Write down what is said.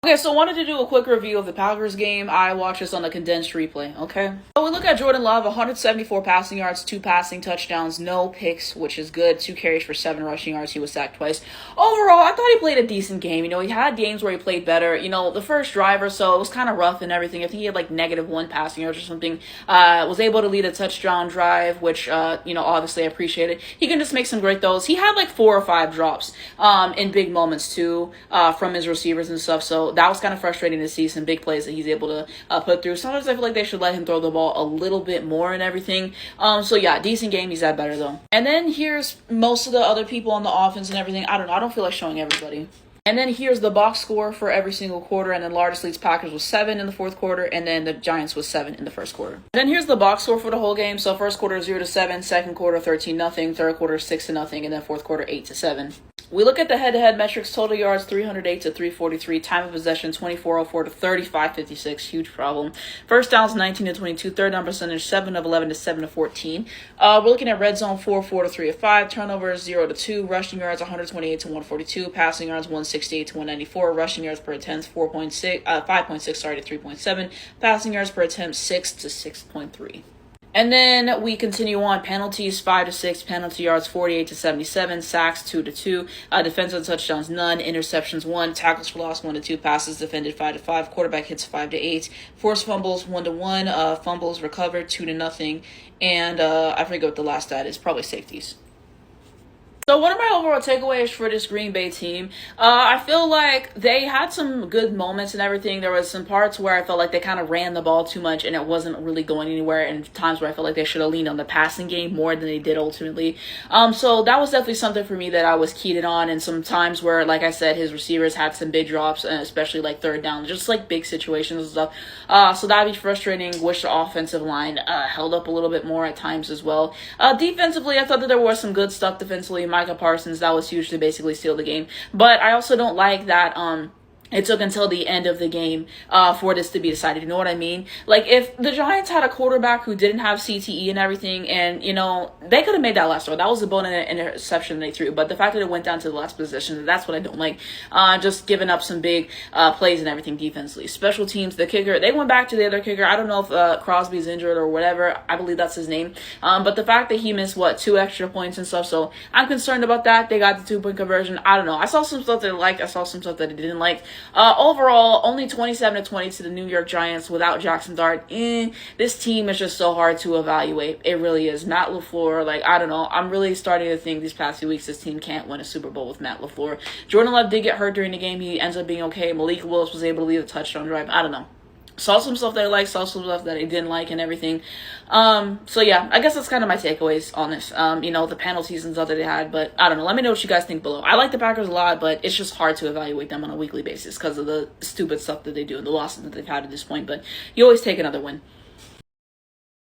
Okay, so I wanted to do a quick review of the Packers game. I watched this on a condensed replay, okay? So we look at Jordan Love, 174 passing yards, 2 passing touchdowns, no picks, which is good. 2 carries for 7 rushing yards. He was sacked twice. Overall, I thought he played a decent game. He had games where he played better. The first drive or so, it was kind of rough and everything. I think he had like -1 passing yards or something. Was able to lead a touchdown drive, which, obviously I appreciated. He can just make some great throws. He had like 4 or 5 drops in big moments too from his receivers and stuff, so that was kind of frustrating to see some big plays that he's able to put through. Sometimes I feel like they should let him throw the ball a little bit more and everything. So yeah, decent game. He's had better though. And then here's most of the other people on the offense and everything. I don't know. I don't feel like showing everybody. And then here's the box score for every single quarter. And then largest leads Packers was 7 in the fourth quarter. And then the Giants was 7 in the first quarter. And then here's the box score for the whole game. So first quarter 0-7, second quarter 13-0, third quarter 6-0, and then fourth quarter 8-7. We look at the head-to-head metrics: total yards 308 to 343, time of possession 2404 to 3556, huge problem. First downs 19 to 22, third down percentage 7 of 11 to 7 to 14. We're looking at red zone 4 to 3 of 5, turnovers 0 to 2, rushing yards 128 to 142, passing yards 168 to 194, rushing yards per attempt 5.6 to 3.7, passing yards per attempt 6 to 6.3. And then we continue on. Penalties 5 to 6, penalty yards 48 to 77, sacks 2 to 2, defensive touchdowns none, interceptions 1, tackles for loss 1 to 2, passes defended 5 to 5, quarterback hits 5 to 8, forced fumbles 1 to 1, fumbles recovered 2 to 0, and I forget what the last stat is, probably safeties. So what are my overall takeaways for this Green Bay team? I feel like they had some good moments and everything. There was some parts where I felt like they kind of ran the ball too much and it wasn't really going anywhere, and times where I felt like they should have leaned on the passing game more than they did ultimately. So that was definitely something for me that I was keyed in on, and some times where, like I said, his receivers had some big drops, especially like third down, just like big situations and stuff. So that'd be frustrating. Wish the offensive line held up a little bit more at times as well. Defensively, I thought that there was some good stuff defensively. Micah Parsons, that was huge to basically steal the game. But I also don't like that it took until the end of the game for this to be decided. You know what I mean? Like, if the Giants had a quarterback who didn't have CTE and everything, and, they could have made that last throw. That was a bone interception they threw. But the fact that it went down to the last possession, that's what I don't like. Just giving up some big plays and everything defensively. Special teams, the kicker, they went back to the other kicker. I don't know if Crosby's injured or whatever. I believe that's his name. But the fact that he missed, 2 extra points and stuff. So I'm concerned about that. They got the 2-point conversion. I don't know. I saw some stuff that I liked. I saw some stuff that I didn't like. Overall, only 27-20 to the New York Giants without Jackson Dart. This team is just so hard to evaluate. It really is. Matt LaFleur, I don't know. I'm really starting to think these past few weeks this team can't win a Super Bowl with Matt LaFleur. Jordan Love did get hurt during the game. He ends up being okay. Malik Willis was able to lead a touchdown drive. I don't know. Saw some stuff that I liked, saw some stuff that I didn't like and everything. So yeah, I guess that's kind of my takeaways on this. The penalties and stuff that they had, but I don't know. Let me know what you guys think below. I like the Packers a lot, but it's just hard to evaluate them on a weekly basis because of the stupid stuff that they do and the losses that they've had at this point. But you always take another win.